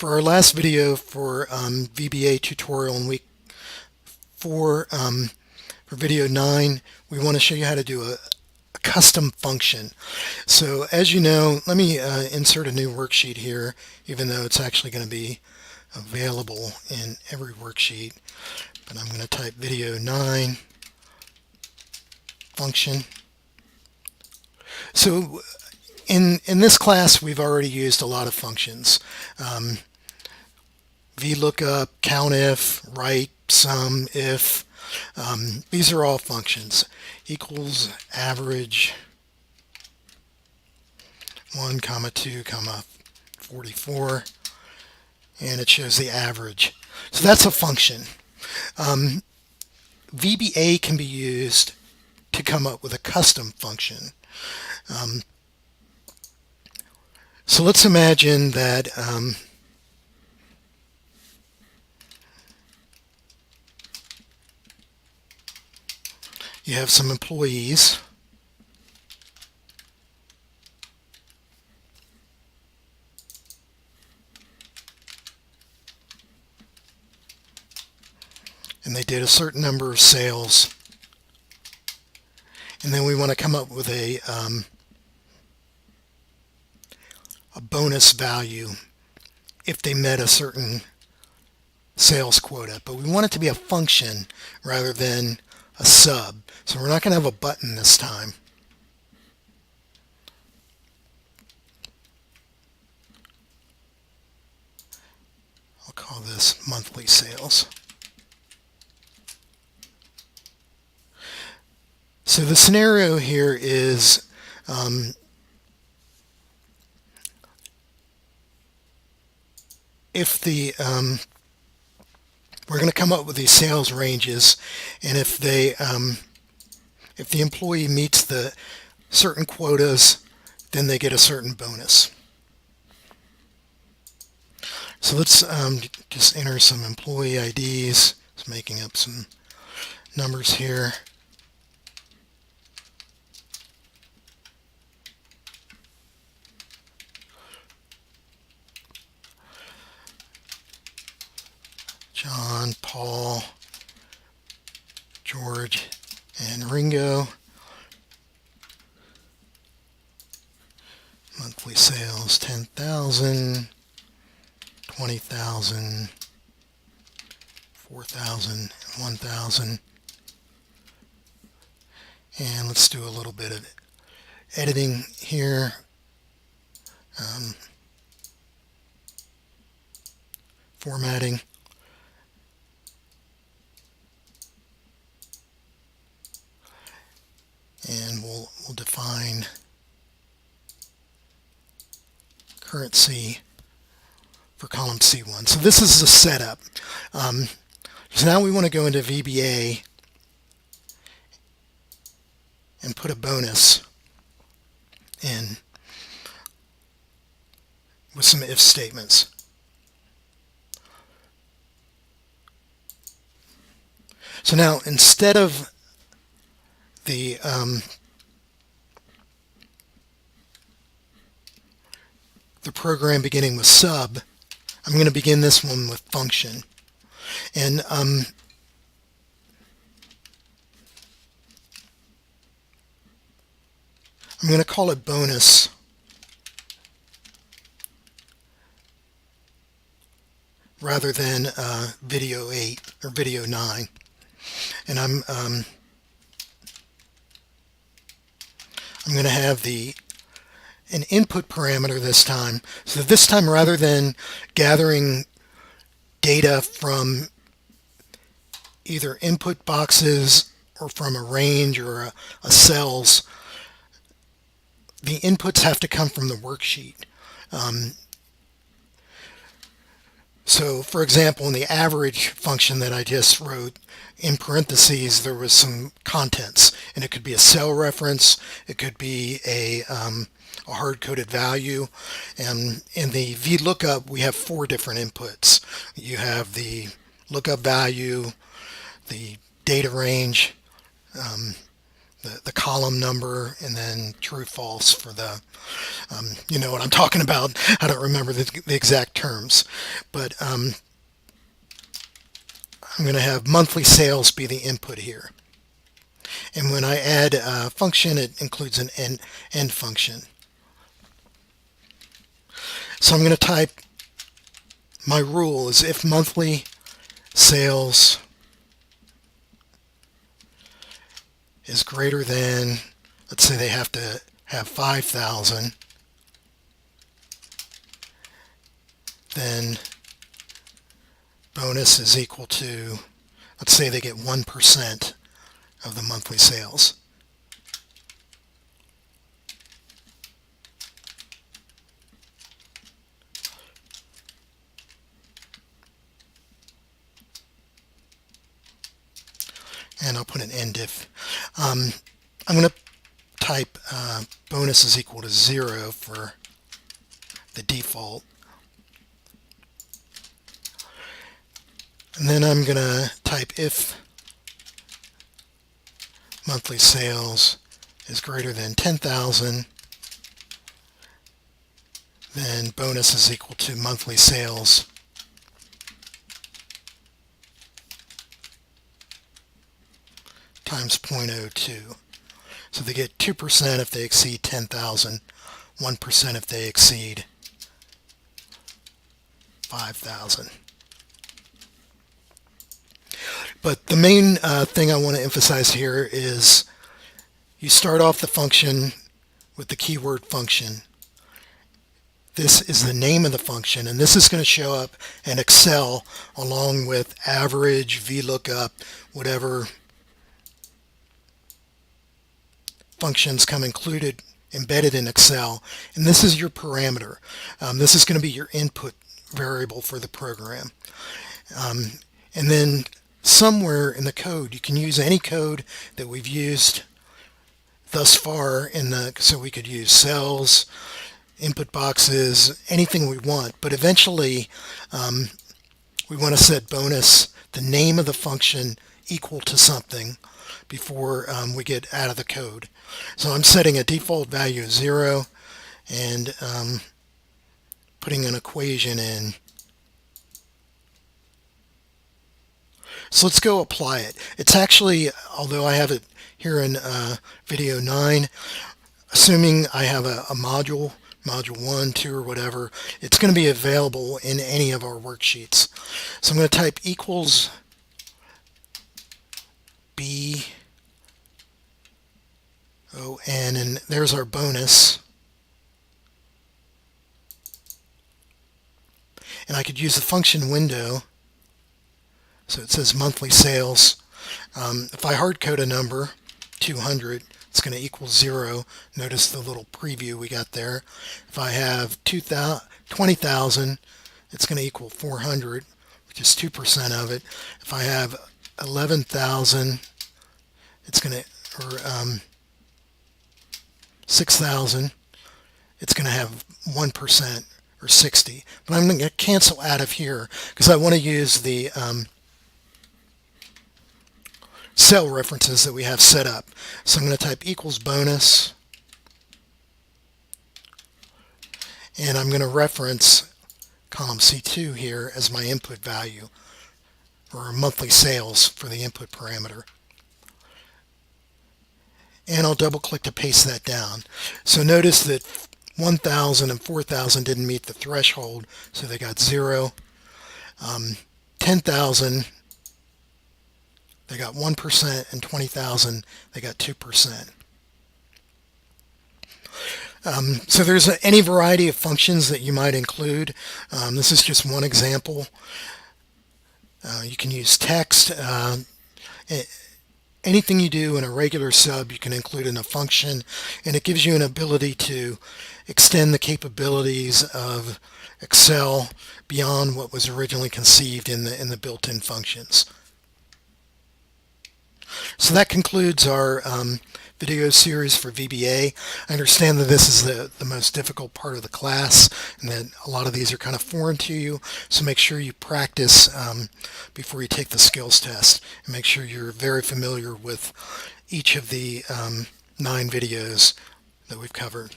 For our last video for VBA tutorial in week 4, for video 9, we want to show you how to do a custom function. So as you know, let me insert a new worksheet here, even though it's actually going to be available in every worksheet. But I'm going to type video 9 function. So in this class, we've already used a lot of functions. VLOOKUP, COUNTIF, write, sum, if. These are all functions. Equals, average, 1, 2, 44, and it shows the average. So that's a function. VBA can be used to come up with a custom function. So let's imagine that you have some employees, and they did a certain number of sales, and then we want to come up with a bonus value if they met a certain sales quota. But we want it to be a function rather than a sub. So we're not going to have a button this time. I'll call this monthly sales. So the scenario here is if the we're going to come up with these sales ranges, and if the employee meets the certain quotas, then they get a certain bonus. So let's just enter some employee IDs. Just making up some numbers here. John, Paul, George, and Ringo. Monthly sales 10,000, 20,000, 4,000, 1,000. And let's do a little bit of editing here. Formatting. And we'll define currency for column C1. So this is the setup. So now we want to go into VBA and put a bonus in with some if statements. So now instead of the program beginning with sub, I'm going to begin this one with function. And I'm going to call it bonus rather than video 8 or video 9. And I'm going to have an input parameter this time. So this time, rather than gathering data from either input boxes or from a range or a cells, the inputs have to come from the worksheet. So for example, in the average function that I just wrote, in parentheses there was some contents, and it could be a cell reference, it could be a hard-coded value, and in the VLOOKUP we have 4 different inputs. You have the lookup value, the data range, the column number, and then true false for the, you know what I'm talking about. I don't remember the exact terms, but I'm going to have monthly sales be the input here. And when I add a function, it includes an end function. So I'm going to type, my rule is if monthly sales is greater than, let's say they have to have 5,000, then bonus is equal to, let's say they get 1% of the monthly sales. And I'll put an end if. I'm going to type bonus is equal to 0 for the default. And then I'm going to type if monthly sales is greater than 10,000, then bonus is equal to monthly sales times 0.02. So they get 2% if they exceed 10,000, 1% if they exceed 5,000. But the main thing I want to emphasize here is you start off the function with the keyword function. This is the name of the function, and this is going to show up in Excel along with average, VLOOKUP, whatever functions come embedded in Excel. And this is your parameter. This is going to be your input variable for the program. And then somewhere in the code, you can use any code that we've used thus far so we could use cells, input boxes, anything we want. But eventually, we want to set bonus, the name of the function, equal to something before we get out of the code. So I'm setting a default value of 0 and putting an equation in. So let's go apply it. It's actually, although I have it here in video 9, assuming I have a module 1, 2, or whatever, it's going to be available in any of our worksheets. So I'm going to type equals B O N, and there's our bonus. And I could use the function window. So it says monthly sales. If I hard code a number, 200, it's going to equal 0. Notice the little preview we got there. If I have 20,000, it's going to equal 400, which is 2% of it. If I have 11,000, it's going to, or 6,000, it's going to have 1%, or 60. But I'm going to cancel out of here because I want to use the cell references that we have set up. So I'm going to type equals bonus, and I'm going to reference column C2 here as my input value, or monthly sales for the input parameter. And I'll double click to paste that down. So notice that 1,000 and 4,000 didn't meet the threshold, so they got 0. 10,000, they got 1%, and 20,000, they got 2%. So there's any variety of functions that you might include. This is just one example. You can use text. Anything you do in a regular sub, you can include in a function, and it gives you an ability to extend the capabilities of Excel beyond what was originally conceived in the built-in functions. So that concludes our video series for VBA. I understand that this is the most difficult part of the class and that a lot of these are kind of foreign to you, so make sure you practice before you take the skills test, and make sure you're very familiar with each of the 9 videos that we've covered.